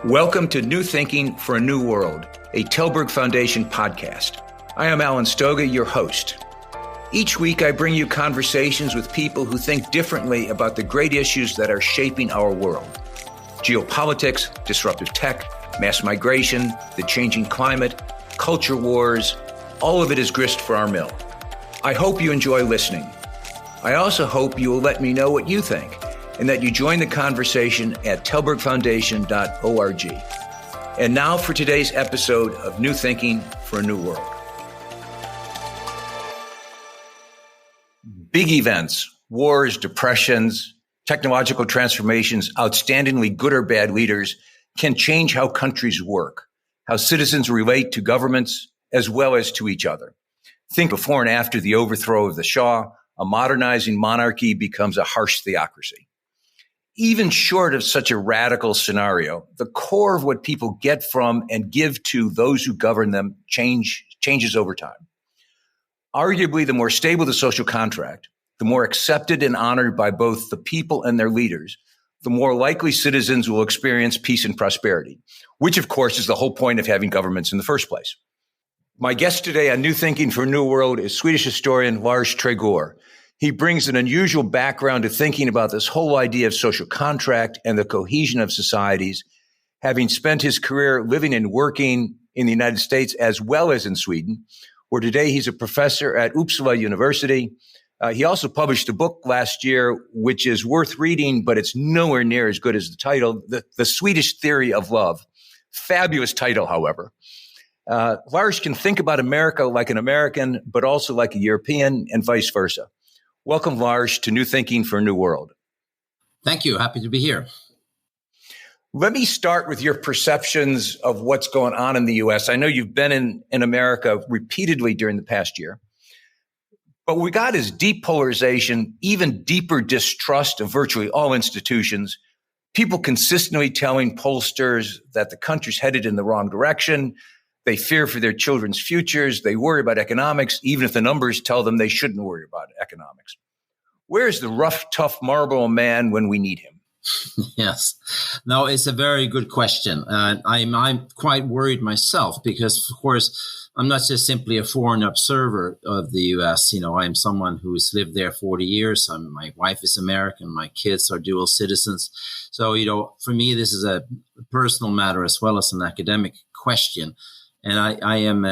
Welcome to New Thinking for a New World, a Tilburg Foundation podcast. I am Alan Stoga, your host. Each week, I bring you conversations with people who think differently about the great issues that are shaping our world. Geopolitics, disruptive tech, mass migration, the changing climate, culture wars, all of it is grist for our mill. I hope you enjoy listening. I also hope you will let me know what you think and that you join the conversation at tilburgfoundation.org. And now for today's episode of New Thinking for a New World. Big events, wars, depressions, technological transformations, outstandingly good or bad leaders can change how countries work, how citizens relate to governments, as well as to each other. Think before and after the overthrow of the Shah, a modernizing monarchy becomes a harsh theocracy. Even short of such a radical scenario, the core of what people get from and give to those who govern them changes over time. Arguably, the more stable the social contract, the more accepted and honored by both the people and their leaders, the more likely citizens will experience peace and prosperity, which, of course, is the whole point of having governments in the first place. My guest today on New Thinking for a New World is Swedish historian Lars Trägårdh. He brings an unusual background to thinking about this whole idea of social contract and the cohesion of societies, having spent his career living and working in the United States as well as in Sweden, where today he's a professor at Uppsala University. He also published a book last year, which is worth reading, but it's nowhere near as good as the title, The Swedish Theory of Love. Fabulous title, however. Lars can think about America like an American, but also like a European and vice versa. Welcome, Lars, to New Thinking for a New World. Thank you. Happy to be here. Let me start with your perceptions of what's going on in the U.S. I know you've been in America repeatedly during the past year, but what we got is deep polarization, even deeper distrust of virtually all institutions, people consistently telling pollsters that the country's headed in the wrong direction. They fear for their children's futures. They worry about economics, even if the numbers tell them they shouldn't worry about economics. Where's the rough, tough Marlboro man when we need him? Yes. No, it's a very good question. I'm quite worried myself because, of course, I'm not just simply a foreign observer of the U.S. I'm someone who's lived there 40 years. My wife is American. My kids are dual citizens. So, for me, this is a personal matter as well as an academic question. And I am,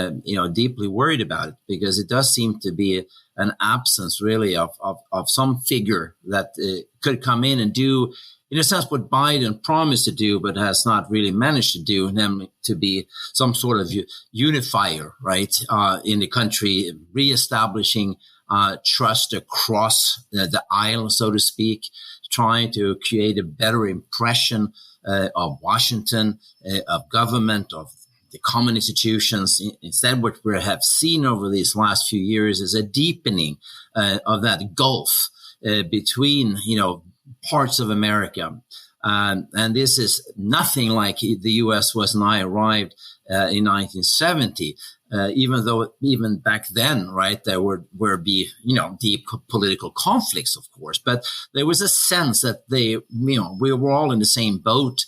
deeply worried about it because it does seem to be an absence really of some figure that could come in and do, in a sense, what Biden promised to do, but has not really managed to do, namely to be some sort of unifier, right, in the country, reestablishing trust across the aisle, so to speak, trying to create a better impression of Washington, of government, of the common institutions. Instead, what we have seen over these last few years is a deepening of that gulf between, parts of America. And this is nothing like the U.S. was when I arrived in 1970, even back then, right, there were deep political conflicts, of course. But there was a sense that we were all in the same boat.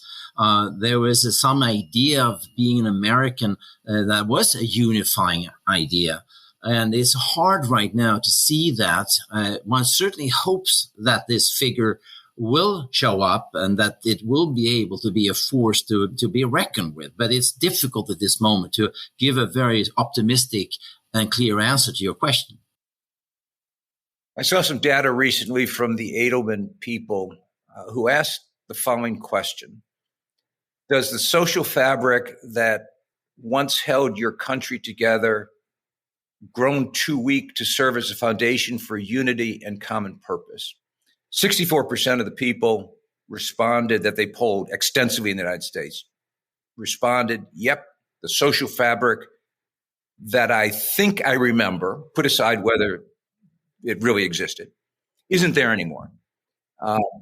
There was some idea of being an American that was a unifying idea. And it's hard right now to see that. One certainly hopes that this figure will show up and that it will be able to be a force to be reckoned with. But it's difficult at this moment to give a very optimistic and clear answer to your question. I saw some data recently from the Edelman people who asked the following question. Does the social fabric that once held your country together grown too weak to serve as a foundation for unity and common purpose? 64% of the people responded that they polled extensively in the United States responded, yep, the social fabric that I think I remember, put aside whether it really existed, isn't there anymore.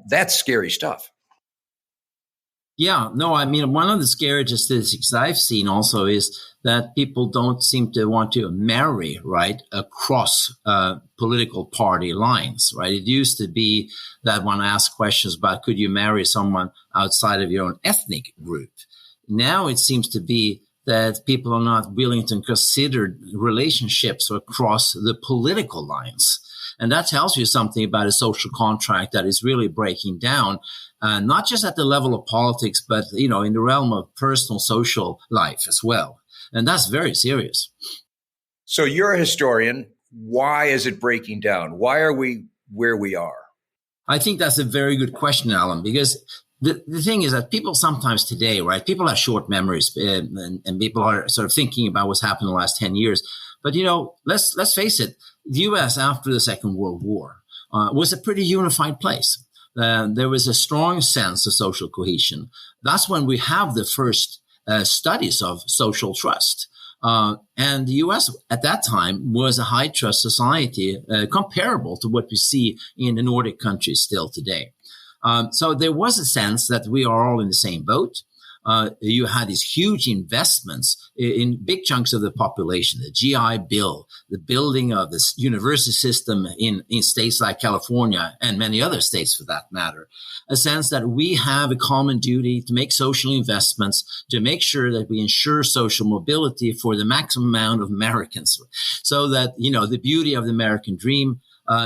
That's scary stuff. Yeah, no, I mean, one of the scary statistics I've seen also is that people don't seem to want to marry, right, across political party lines, right? It used to be that one asked questions about could you marry someone outside of your own ethnic group? Now it seems to be that people are not willing to consider relationships across the political lines. And that tells you something about a social contract that is really breaking down, not just at the level of politics, but, in the realm of personal social life as well. And that's very serious. So you're a historian. Why is it breaking down? Why are we where we are? I think that's a very good question, Alan, because the thing is that people sometimes today, right, people have short memories and people are sort of thinking about what's happened in the last 10 years. But, let's face it, the U.S. after the Second World War was a pretty unified place. There was a strong sense of social cohesion. That's when we have the first studies of social trust. And the U.S. at that time was a high trust society comparable to what we see in the Nordic countries still today. So there was a sense that we are all in the same boat. You had these huge investments in big chunks of the population, the GI Bill, the building of this university system in states like California and many other states for that matter. A sense that we have a common duty to make social investments, to make sure that we ensure social mobility for the maximum amount of Americans, so that, the beauty of the American dream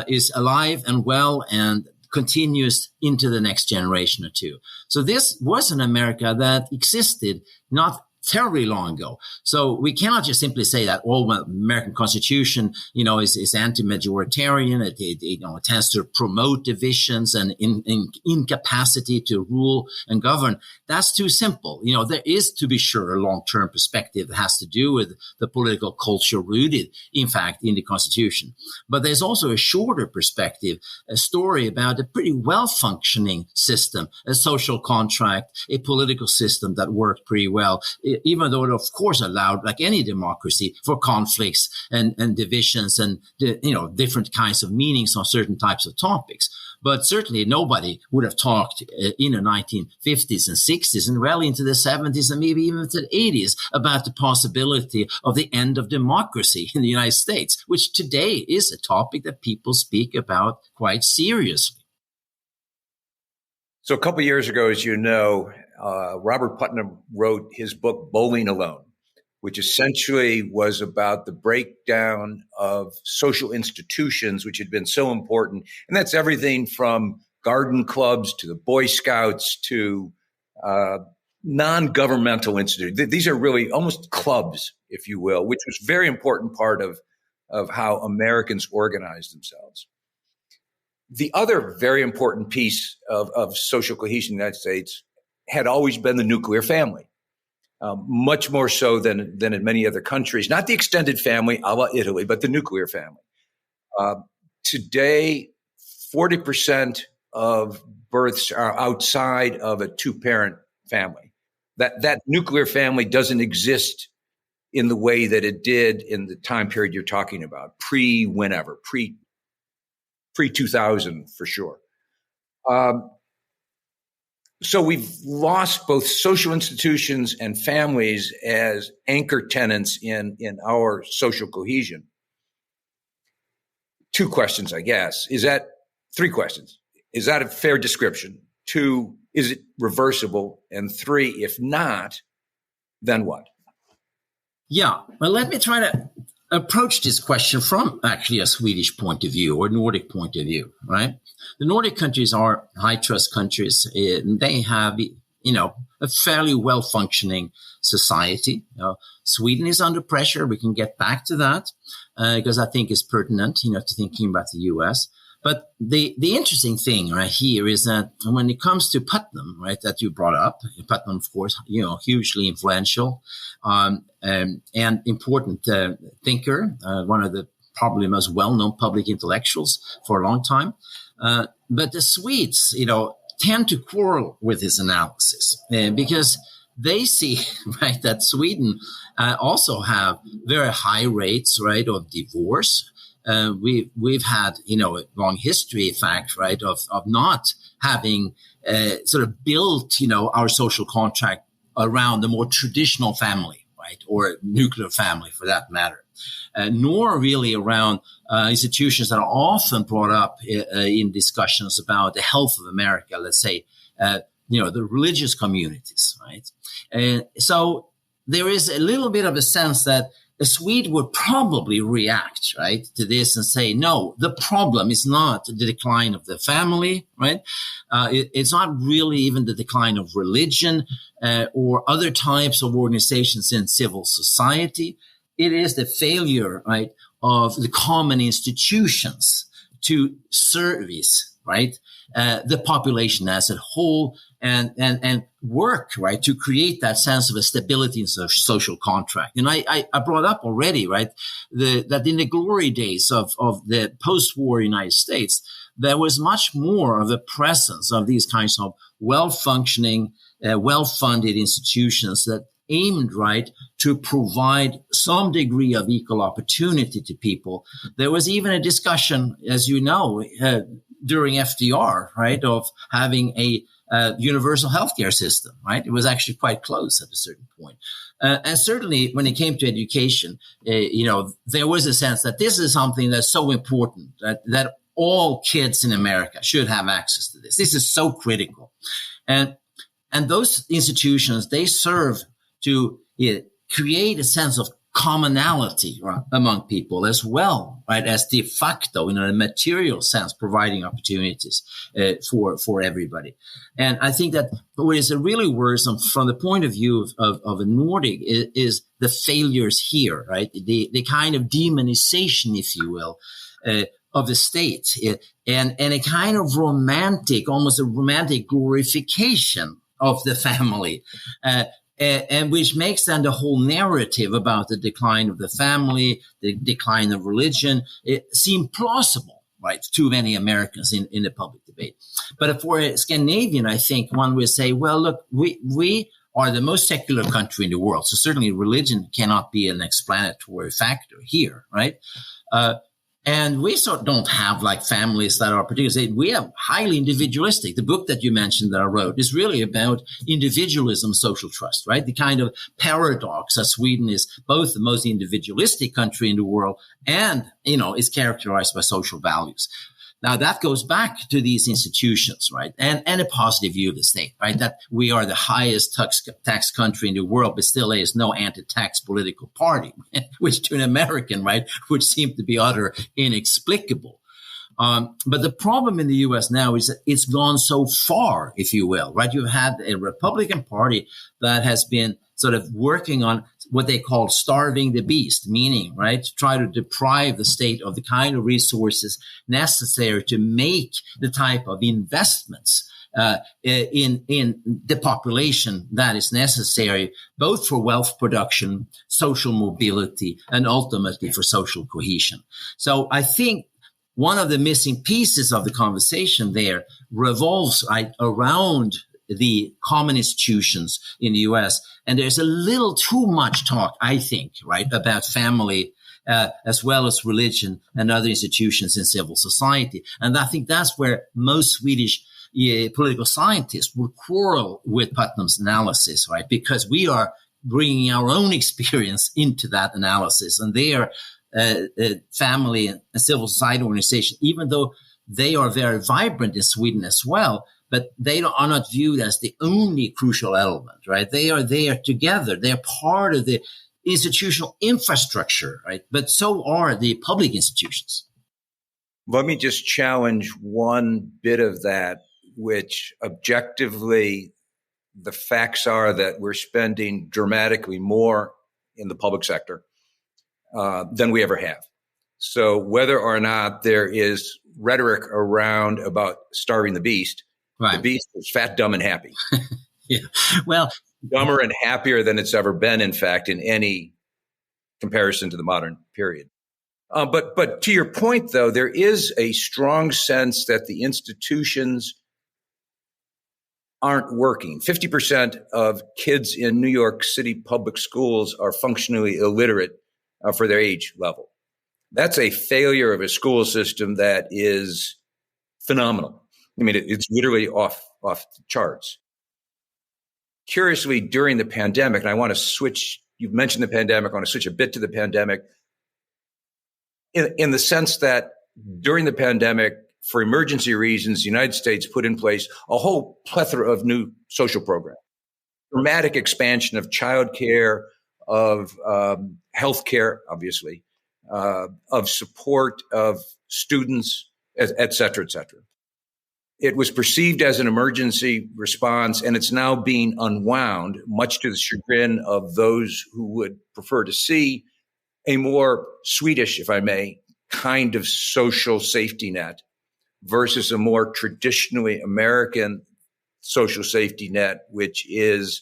is alive and well and continues into the next generation or two. So this was an America that existed not terribly long ago. So we cannot just simply say that the American Constitution, is anti-majoritarian. It tends to promote divisions and incapacity to rule and govern. That's too simple. There is, to be sure, a long-term perspective that has to do with the political culture rooted, in fact, in the Constitution. But there's also a shorter perspective, a story about a pretty well-functioning system, a social contract, a political system that worked pretty well, even though it, of course, allowed, like any democracy, for conflicts and divisions and, different kinds of meanings on certain types of topics. But certainly nobody would have talked in the 1950s and 60s and well into the 70s and maybe even to the 80s about the possibility of the end of democracy in the United States, which today is a topic that people speak about quite seriously. So a couple of years ago, as you know, Robert Putnam wrote his book, Bowling Alone, which essentially was about the breakdown of social institutions, which had been so important. And that's everything from garden clubs to the Boy Scouts to non-governmental institutions. These are really almost clubs, if you will, which was a very important part of how Americans organized themselves. The other very important piece of social cohesion in the United States had always been the nuclear family, much more so than in many other countries. Not the extended family, a la Italy, but the nuclear family. Today, 40% of births are outside of a two-parent family. That nuclear family doesn't exist in the way that it did in the time period you're talking about, pre-2000 for sure. So we've lost both social institutions and families as anchor tenants in our social cohesion. Two questions, I guess. Three questions. Is that a fair description? Two, is it reversible? And three, if not, then what? Yeah, well, let me try to approach this question from actually a Swedish point of view or Nordic point of view, right? The Nordic countries are high trust countries. They have, a fairly well functioning society. Sweden is under pressure. We can get back to that because I think it's pertinent, to thinking about the U.S. But the interesting thing right here is that when it comes to Putnam, right, that you brought up, Putnam, of course, hugely influential and important thinker, one of the probably most well-known public intellectuals for a long time. But the Swedes, tend to quarrel with his analysis because they see, right, that Sweden also have very high rates, right, of divorce. We've had, a long history, in fact, right, of not having sort of built, our social contract around the more traditional family, right, or nuclear family for that matter, nor really around institutions that are often brought up in discussions about the health of America, let's say, the religious communities, right? And so there is a little bit of a sense that a Swede would probably react, right, to this and say, no, the problem is not the decline of the family, right? It's not really even the decline of religion or other types of organizations in civil society. It is the failure, right, of the common institutions to service, right, the population as a whole and work, right, to create that sense of a stability in social contract. And I brought up already, right, that in the glory days of the post-war United States, there was much more of a presence of these kinds of well-functioning, well-funded institutions that aimed, right, to provide some degree of equal opportunity to people. There was even a discussion, as you know, during FDR, right, of having a universal healthcare system, right? It was actually quite close at a certain point. And certainly when it came to education, there was a sense that this is something that's so important that all kids in America should have access to this. This is so critical. And those institutions, they serve to create a sense of commonality, right, among people as well, right, as de facto, in a material sense, providing opportunities for everybody. And I think that what is really worrisome from the point of view of a Nordic is the failures here, right, the kind of demonization, if you will, of the state, and a kind of almost a romantic glorification of the family, and which makes then the whole narrative about the decline of the family, the decline of religion, it seem plausible, right, to many Americans in the public debate. But for a Scandinavian, I think one would say, well, look, we are the most secular country in the world, so certainly religion cannot be an explanatory factor here, right? And we sort of don't have like families that are particularly, we have highly individualistic. The book that you mentioned that I wrote is really about individualism, social trust, right? The kind of paradox that Sweden is both the most individualistic country in the world and, is characterized by social values. Now that goes back to these institutions, right? And a positive view of the state, right? That we are the highest tax country in the world, but still there is no anti-tax political party, which to an American, right, would seem to be utter inexplicable. But the problem in the U.S. now is that it's gone so far, if you will, right? You've had a Republican Party that has been sort of working on what they call starving the beast, meaning, right, to try to deprive the state of the kind of resources necessary to make the type of investments in the population that is necessary, both for wealth production, social mobility, and ultimately for social cohesion. So I think one of the missing pieces of the conversation there revolves around the common institutions in the U.S. And there's a little too much talk, I think, right, about family as well as religion and other institutions in civil society. And I think that's where most Swedish political scientists would quarrel with Putnam's analysis, right, because we are bringing our own experience into that analysis. And they are family and civil society organization, even though they are very vibrant in Sweden as well, but they are not viewed as the only crucial element, right? They are there together. They are part of the institutional infrastructure, right? But so are the public institutions. Let me just challenge one bit of that, which objectively the facts are that we're spending dramatically more in the public sector than we ever have. So whether or not there is rhetoric around about starving the beast, right. The beast is fat, dumb, and happy. Yeah. Well, dumber and happier than it's ever been, in fact, in any comparison to the modern period. But to your point, though, there is a strong sense that the institutions aren't working. 50% of kids in New York City public schools are functionally illiterate for their age level. That's a failure of a school system that is phenomenal. I mean, it's literally off the charts. Curiously, during the pandemic, and I want to switch, you've mentioned the pandemic, I want to switch a bit to the pandemic in the sense that during the pandemic, for emergency reasons, the United States put in place a whole plethora of new social programs, dramatic expansion of childcare, of healthcare, obviously, of support of students, et cetera, et cetera. It was perceived as an emergency response, and it's now being unwound, much to the chagrin of those who would prefer to see a more Swedish, if I may, kind of social safety net versus a more traditionally American social safety net, which is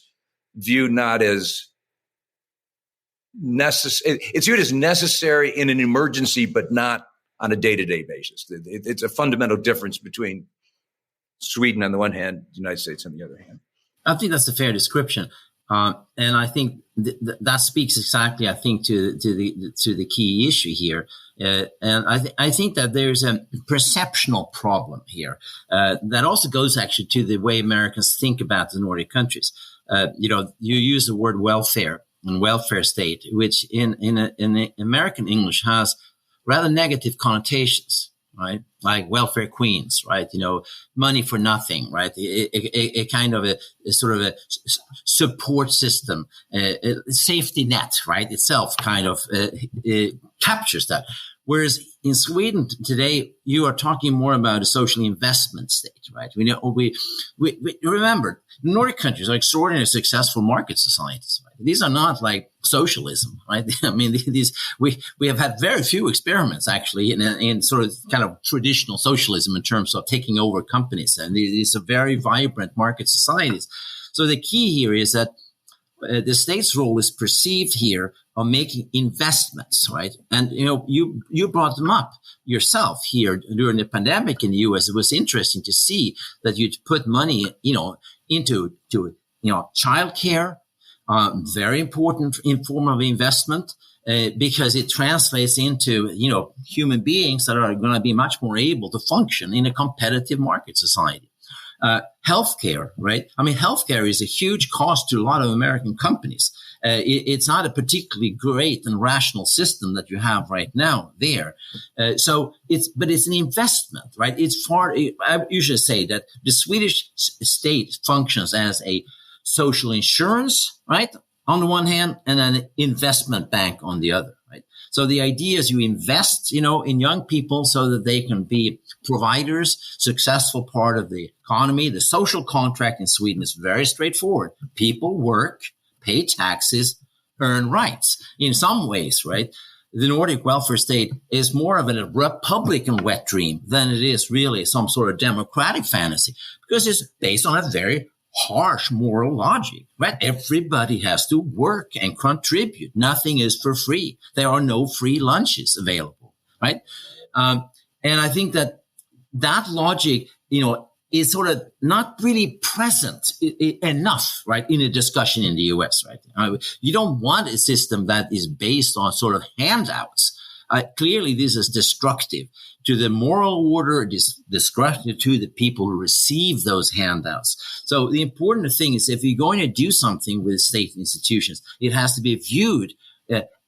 viewed not as necessary. It's viewed as necessary in an emergency, but not on a day-to-day basis. It's a fundamental difference between Sweden on the one hand, the United States on the other hand. I think that's a fair description. And I think that speaks exactly, I think, to the key issue here. And I think that there's a perceptional problem here that also goes actually to the way Americans think about the Nordic countries. You use the word welfare and welfare state, which in American English has rather negative connotations, right? Like welfare queens, right? Money for nothing, right? A kind of a sort of a support system, a safety net, right? Itself kind of captures that. Whereas in Sweden today, you are talking more about a social investment state, right? We remember the Nordic countries are extraordinarily successful market societies, right? These are not like socialism, right? I mean, we have had very few experiments actually in sort of kind of traditional socialism in terms of taking over companies. And these are very vibrant market societies. So the key here is that the state's role is perceived here of making investments, right? And, you brought them up yourself here during the pandemic in the US. It was interesting to see that you'd put money, into childcare, very important form of investment, because it translates into, human beings that are going to be much more able to function in a competitive market society. Healthcare, right? I mean, healthcare is a huge cost to a lot of American companies. It's not a particularly great and rational system that you have right now there. But it's an investment, right? I usually say that the Swedish state functions as a social insurance, right? On the one hand, and an investment bank on the other, right? So the idea is you invest, in young people so that they can be providers, successful part of the economy. The social contract in Sweden is very straightforward. People work, pay taxes, earn rights. In some ways, right, the Nordic welfare state is more of a Republican wet dream than it is really some sort of democratic fantasy, because it's based on a very harsh moral logic, right? Everybody has to work and contribute. Nothing is for free. There are no free lunches available, right? And I think that logic, is sort of not really present enough, right, in a discussion in the US, right? You don't want a system that is based on sort of handouts. Clearly, this is destructive to the moral order, destructive to the people who receive those handouts. So the important thing is, if you're going to do something with state institutions, it has to be viewed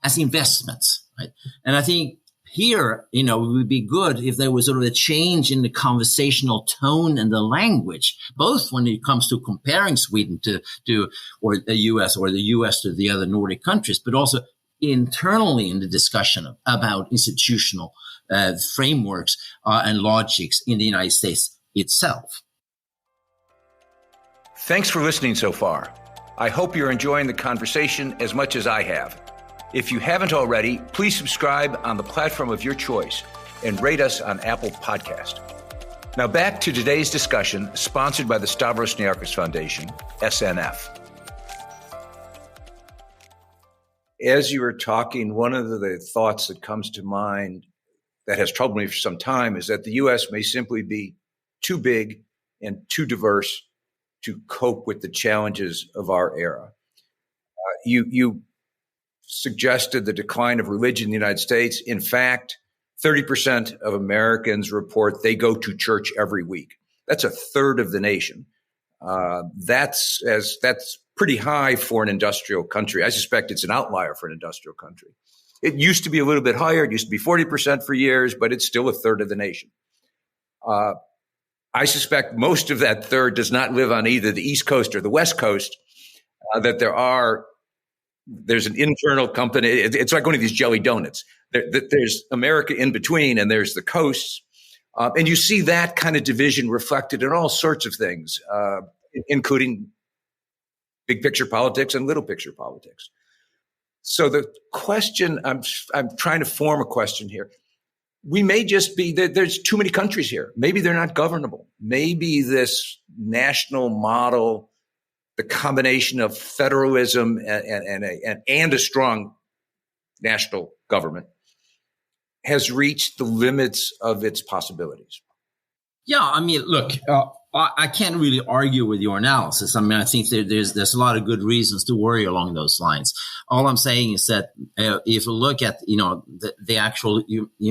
as investments, right? And I think here, it would be good if there was sort of a change in the conversational tone and the language, both when it comes to comparing Sweden or the US to the other Nordic countries, but also internally in the discussion about institutional frameworks and logics in the United States itself. Thanks for listening so far. I hope you're enjoying the conversation as much as I have. If you haven't already, please subscribe on the platform of your choice and rate us on Apple Podcast. Now back to today's discussion, sponsored by the Stavros Niarchos Foundation, SNF. As you were talking, one of the thoughts that comes to mind that has troubled me for some time is that the U.S. may simply be too big and too diverse to cope with the challenges of our era. You suggested the decline of religion in the United States. In fact, 30% of Americans report they go to church every week. That's a third of the nation. That's pretty high for an industrial country. I suspect it's an outlier for an industrial country. It used to be a little bit higher. It used to be 40% for years, but it's still a third of the nation. I suspect most of that third does not live on either the East Coast or the West Coast, that there's an internal company. It's like one of these jelly donuts. There's America in between, and there's the coasts. And you see that kind of division reflected in all sorts of things, including big picture politics and little picture politics. So the question, I'm trying to form a question here. We may just be that there's too many countries here. Maybe they're not governable. Maybe this national model, the combination of federalism and a strong national government, has reached the limits of its possibilities. Yeah, I mean, look, I can't really argue with your analysis. I mean, I think there's a lot of good reasons to worry along those lines. All I'm saying is that if you look at the actual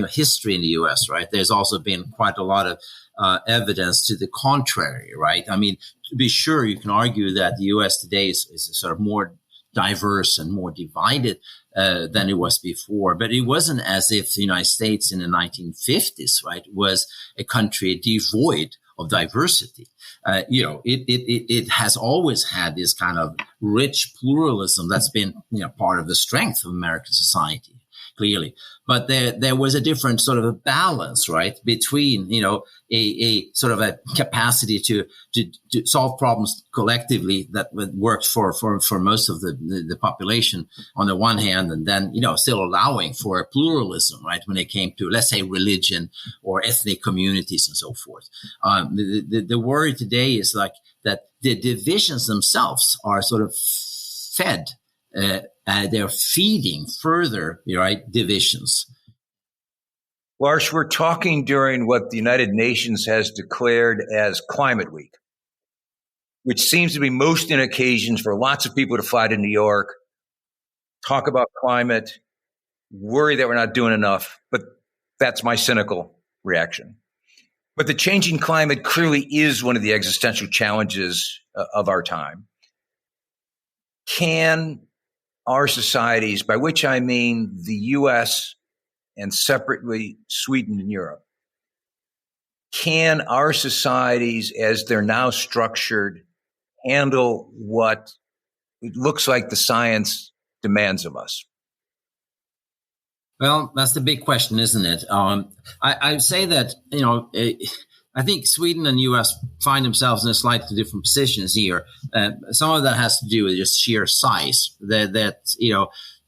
history in the U.S., right, there's also been quite a lot of evidence to the contrary, right? I mean, to be sure, you can argue that the U.S. today is sort of more diverse and more divided than it was before. But it wasn't as if the United States in the 1950s, right, was a country devoid of diversity. It has always had this kind of rich pluralism that's been, part of the strength of American society, clearly. But there was a different sort of a balance, right, between, a sort of a capacity to solve problems collectively that worked for most of the population on the one hand, and then, still allowing for a pluralism, right, when it came to, let's say, religion or ethnic communities and so forth. The worry today is like that the divisions themselves are sort of fed. They're feeding further, right, divisions. Lars, we're talking during what the United Nations has declared as Climate Week, which seems to be most in occasions for lots of people to fly to New York, talk about climate, worry that we're not doing enough. But that's my cynical reaction. But the changing climate clearly is one of the existential challenges of our time. Can our societies, by which I mean the U.S. and separately Sweden and Europe, can our societies, as they're now structured, handle what it looks like the science demands of us? Well, that's the big question, isn't it? I say that, I think Sweden and U.S. find themselves in slightly different positions here. Some of that has to do with just sheer size.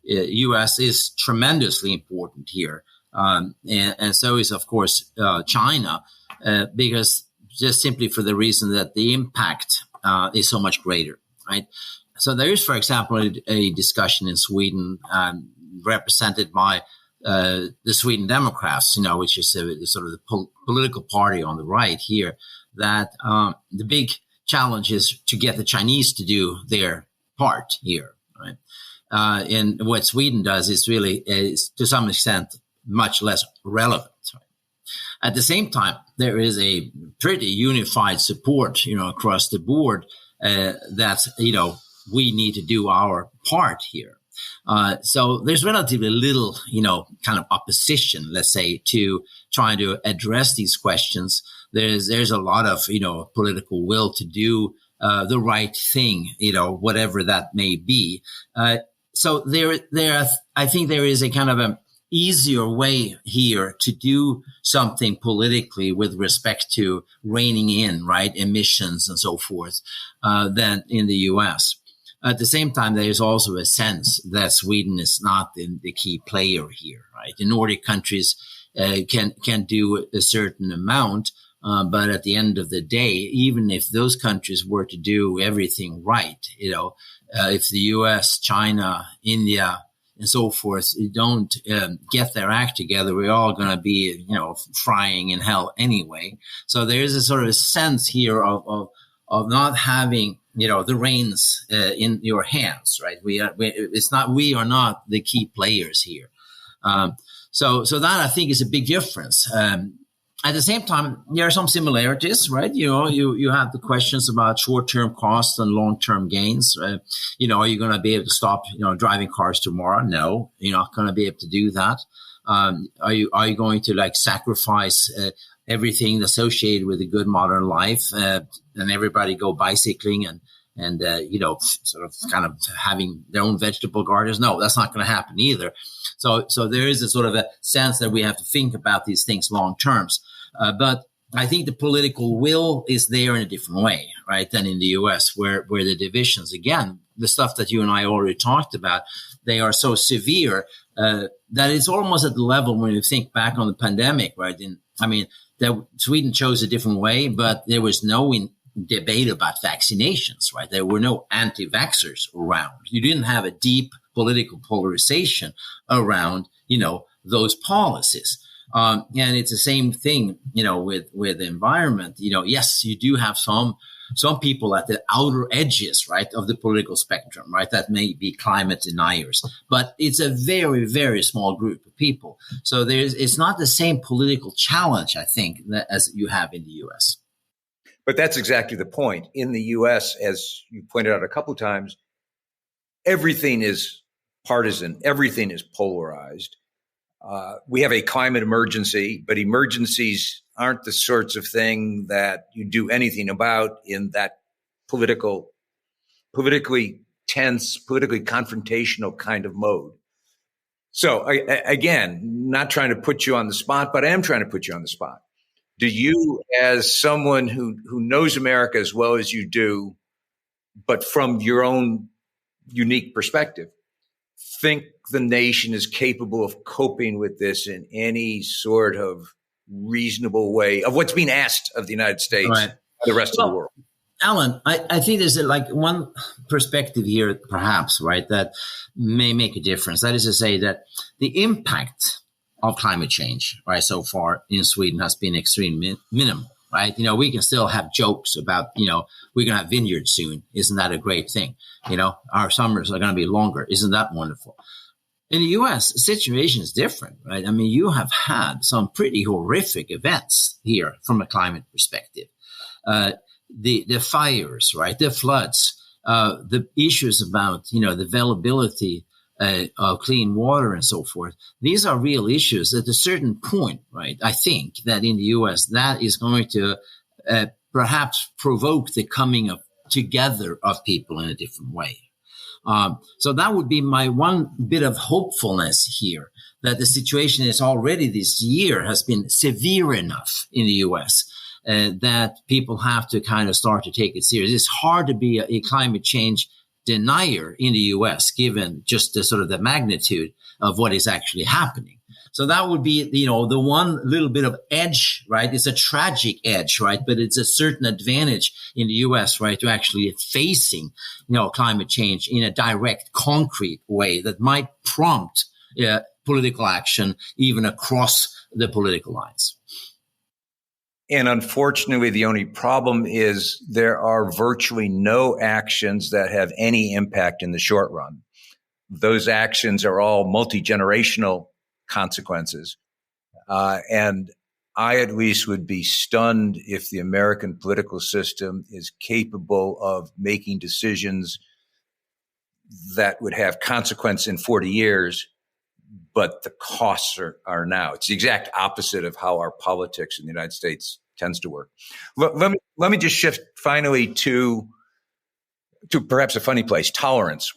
U.S. is tremendously important here, and so is, of course, China, because just simply for the reason that the impact is so much greater, right? So there is, for example, a discussion in Sweden represented by the Sweden Democrats, which is sort of the political party on the right here, that the big challenge is to get the Chinese to do their part here, right? And what Sweden does is really, to some extent, much less relevant. Right? At the same time, there is a pretty unified support, across the board that, we need to do our part here. So there's relatively little, kind of opposition, let's say, to trying to address these questions. There's a lot of, political will to do the right thing, whatever that may be. So I think there is a kind of an easier way here to do something politically with respect to reining in, right, emissions and so forth, than in the U.S. At the same time, there is also a sense that Sweden is not the key player here, right? The Nordic countries can do a certain amount, but at the end of the day, even if those countries were to do everything right, if the U.S., China, India, and so forth don't get their act together, we're all going to be, frying in hell anyway. So there is a sort of a sense here of not having, the reins in your hands, right? We are not the key players here. So that I think is a big difference. At the same time, there are some similarities, right? You have the questions about short-term costs and long-term gains. Are you going to be able to stop, driving cars tomorrow? No, you're not going to be able to do that. Are you going to sacrifice everything associated with a good modern life and everybody go bicycling and sort of kind of having their own vegetable gardens? No, that's not going to happen either. So there is a sort of a sense that we have to think about these things long terms. But I think the political will is there in a different way, right, than in the US, where the divisions, again, the stuff that you and I already talked about, they are so severe that it's almost at the level when you think back on the pandemic, right? That Sweden chose a different way, but there was no debate about vaccinations, right? There were no anti-vaxxers around. You didn't have a deep political polarization around, those policies. And it's the same thing, with the environment. Yes, you do have some people at the outer edges, right, of the political spectrum, right, that may be climate deniers, but it's a very, very small group of people. So it's not the same political challenge, I think, as you have in the U.S. But that's exactly the point. In the U.S., as you pointed out a couple of times, everything is partisan. Everything is polarized. We have a climate emergency, but emergencies aren't the sorts of thing that you do anything about in that politically tense, politically confrontational kind of mode. So again, not trying to put you on the spot, but I am trying to put you on the spot. Do you, as someone who knows America as well as you do, but from your own unique perspective, think the nation is capable of coping with this in any sort of reasonable way of what's being asked of the United States, right, and the rest of the world? Alan, I think there's one perspective here, perhaps, right, that may make a difference. That is to say that the impact of climate change, right, so far in Sweden has been extremely minimal, right? We can still have jokes about, we're going to have vineyards soon. Isn't that a great thing? Our summers are going to be longer. Isn't that wonderful? In the U.S., the situation is different, right? You have had some pretty horrific events here from a climate perspective. The fires, right? The floods, the issues about, the availability of clean water and so forth. These are real issues at a certain point, right? I think that in the U.S. that is going to perhaps provoke the coming of together of people in a different way. So that would be my one bit of hopefulness here, that the situation is already this year has been severe enough in the U.S. That people have to kind of start to take it serious. It's hard to be a climate change denier in the U.S., given just the sort of the magnitude of what is actually happening. So that would be, the one little bit of edge, right? It's a tragic edge, right? But it's a certain advantage in the U.S., right, to actually facing, climate change in a direct, concrete way that might prompt political action even across the political lines. And unfortunately, the only problem is there are virtually no actions that have any impact in the short run. Those actions are all multi-generational consequences. And I at least would be stunned if the American political system is capable of making decisions that would have consequence in 40 years, but the costs are now. It's the exact opposite of how our politics in the United States tends to work. Let me just shift finally to perhaps a funny place, tolerance.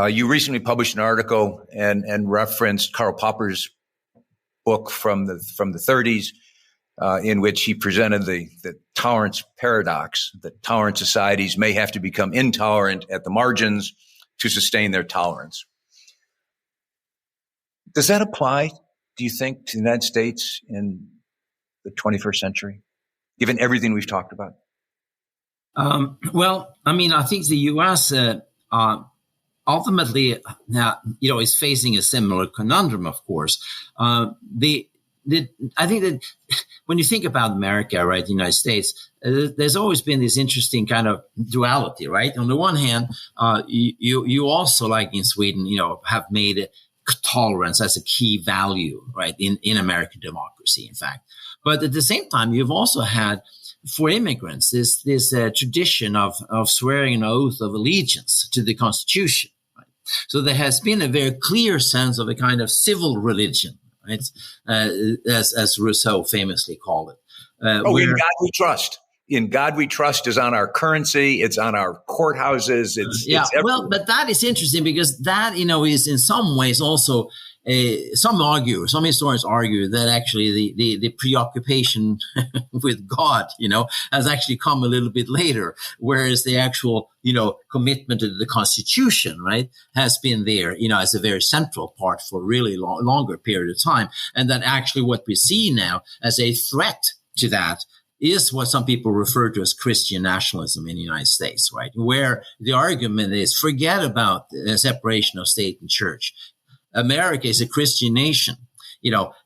You recently published an article and referenced Karl Popper's book from the 30s, in which he presented the tolerance paradox, that tolerant societies may have to become intolerant at the margins to sustain their tolerance. Does that apply, do you think, to the United States in the 21st century, given everything we've talked about? Well, I think the U.S. Ultimately, is facing a similar conundrum, of course. I think that when you think about America, right, the United States, there's always been this interesting kind of duality, right? On the one hand, you also, like in Sweden, have made tolerance as a key value, right, in American democracy, in fact. But at the same time, you've also had, for immigrants, this tradition of swearing an oath of allegiance to the Constitution. Right? So there has been a very clear sense of a kind of civil religion, right? As Rousseau famously called it. In God we trust. In God we trust is on our currency. It's on our courthouses. It's well, but that is interesting because that, is in some ways also some historians argue that actually the preoccupation with God, has actually come a little bit later, whereas the actual, commitment to the Constitution, right, has been there, as a very central part for a really longer period of time. And that actually what we see now as a threat to that is what some people refer to as Christian nationalism in the United States, right? Where the argument is forget about the separation of state and church. America is a Christian nation,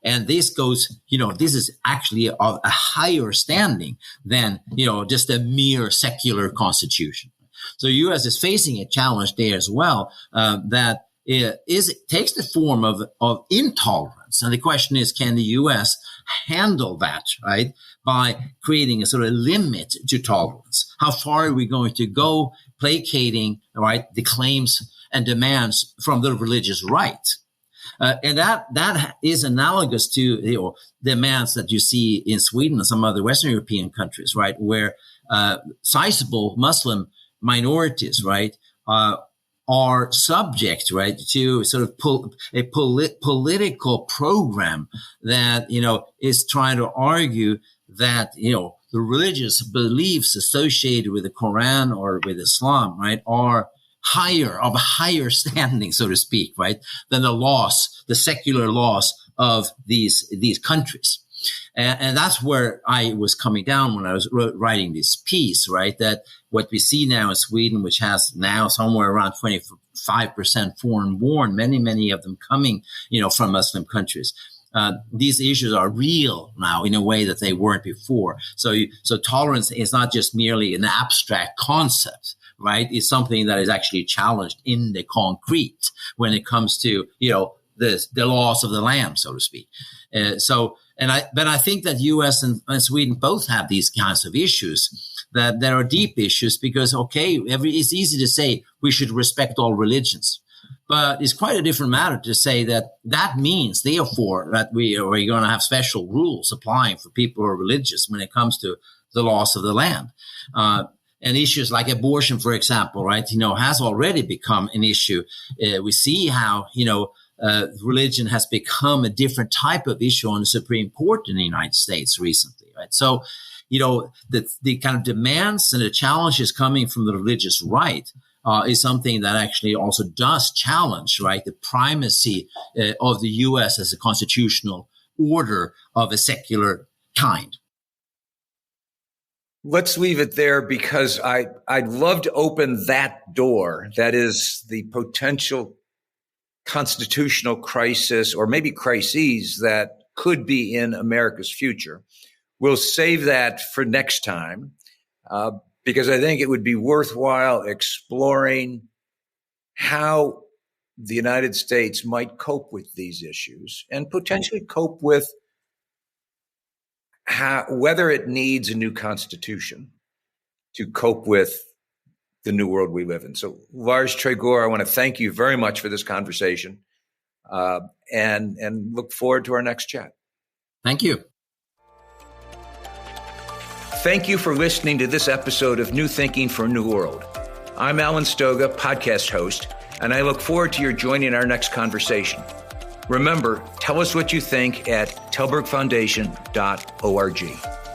and this goes, this is actually of a higher standing than, just a mere secular constitution. So U.S. is facing a challenge there as well, that it takes the form of intolerance. And the question is, can the U.S. handle that, right, by creating a sort of limit to tolerance? How far are we going to go placating, right, the claims and demands from the religious right? And that is analogous to demands that you see in Sweden and some other Western European countries, right, where sizable Muslim minorities, right, are subject, right, to sort of a political program that, is trying to argue that, the religious beliefs associated with the Quran or with Islam, right, are of a higher standing, so to speak, right, than the secular laws of these countries. And that's where I was coming down when I was writing this piece, right, that what we see now in Sweden, which has now somewhere around 25% foreign born, many of them coming, from Muslim countries. These issues are real now in a way that they weren't before. So tolerance is not just merely an abstract concept, right? It's something that is actually challenged in the concrete when it comes to, the laws of the land, so to speak. But I think that U.S. and Sweden both have these kinds of issues that are deep issues because, it's easy to say we should respect all religions. But it's quite a different matter to say that means, therefore, that we're going to have special rules applying for people who are religious when it comes to the laws of the land. And issues like abortion, for example, right, has already become an issue. We see how, religion has become a different type of issue on the Supreme Court in the United States recently, right? So, the kind of demands and the challenges coming from the religious right is something that actually also does challenge, right, the primacy of the U.S. as a constitutional order of a secular kind. Let's leave it there because I'd love to open that door. That is the potential constitutional crisis or maybe crises that could be in America's future. We'll save that for next time because I think it would be worthwhile exploring how the United States might cope with these issues and potentially cope with whether it needs a new constitution to cope with the new world we live in. So, Lars Trägårdh, I want to thank you very much for this conversation and look forward to our next chat. Thank you. Thank you for listening to this episode of New Thinking for a New World. I'm Alan Stoga, podcast host, and I look forward to your joining our next conversation. Remember, tell us what you think at telbergfoundation.org.